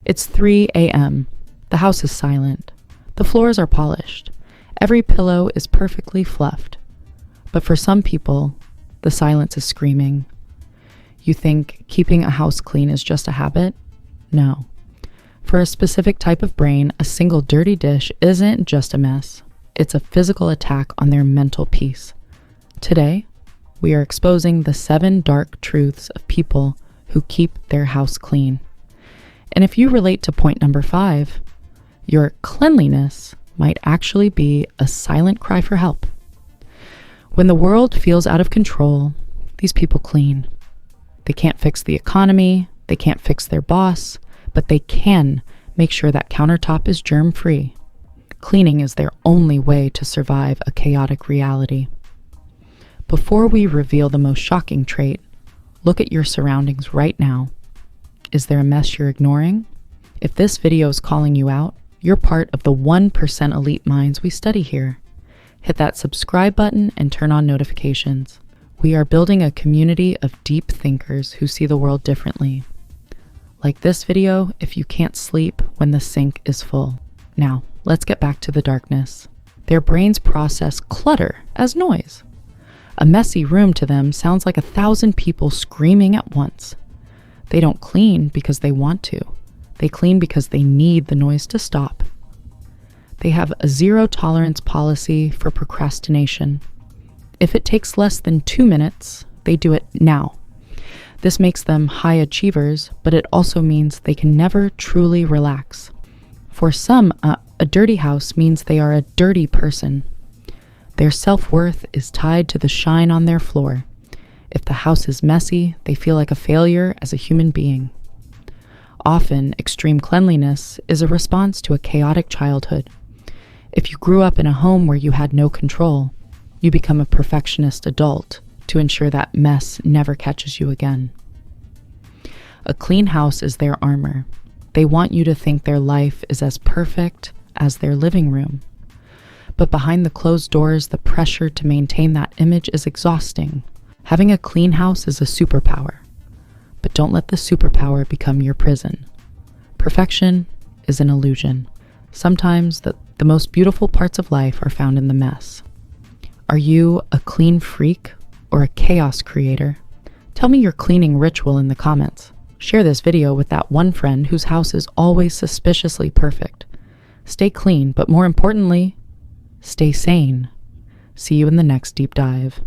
It's 3 a.m. The house is silent. The floors are polished. Every pillow is perfectly fluffed. But for some people, the silence is screaming. You think keeping a house clean is just a habit? No. For a specific type of brain, a single dirty dish isn't just a mess. It's a physical attack on their mental peace. Today, we are exposing the 7 dark truths of people who keep their house clean. And if you relate to point number 5, your cleanliness might actually be a silent cry for help. When the world feels out of control, these people clean. They can't fix the economy, they can't fix their boss, but they can make sure that countertop is germ-free. Cleaning is their only way to survive a chaotic reality. Before we reveal the most shocking trait, look at your surroundings right now. Is there a mess you're ignoring? If this video is calling you out, you're part of the 1% elite minds we study here. Hit that subscribe button and turn on notifications. We are building a community of deep thinkers who see the world differently. Like this video if you can't sleep when the sink is full. Now, let's get back to the darkness. Their brains process clutter as noise. A messy room to them sounds like 1,000 people screaming at once. They don't clean because they want to. They clean because they need the noise to stop. They have a zero-tolerance policy for procrastination. If it takes less than 2 minutes, they do it now. This makes them high achievers, but it also means they can never truly relax. For some, a dirty house means they are a dirty person. Their self-worth is tied to the shine on their floor. If the house is messy, they feel like a failure as a human being. Often, extreme cleanliness is a response to a chaotic childhood. If you grew up in a home where you had no control, you become a perfectionist adult to ensure that mess never catches you again. A clean house is their armor. They want you to think their life is as perfect as their living room. But behind the closed doors, the pressure to maintain that image is exhausting. Having a clean house is a superpower, but don't let the superpower become your prison. Perfection is an illusion. Sometimes the most beautiful parts of life are found in the mess. Are you a clean freak or a chaos creator? Tell me your cleaning ritual in the comments. Share this video with that one friend whose house is always suspiciously perfect. Stay clean, but more importantly, stay sane. See you in the next deep dive.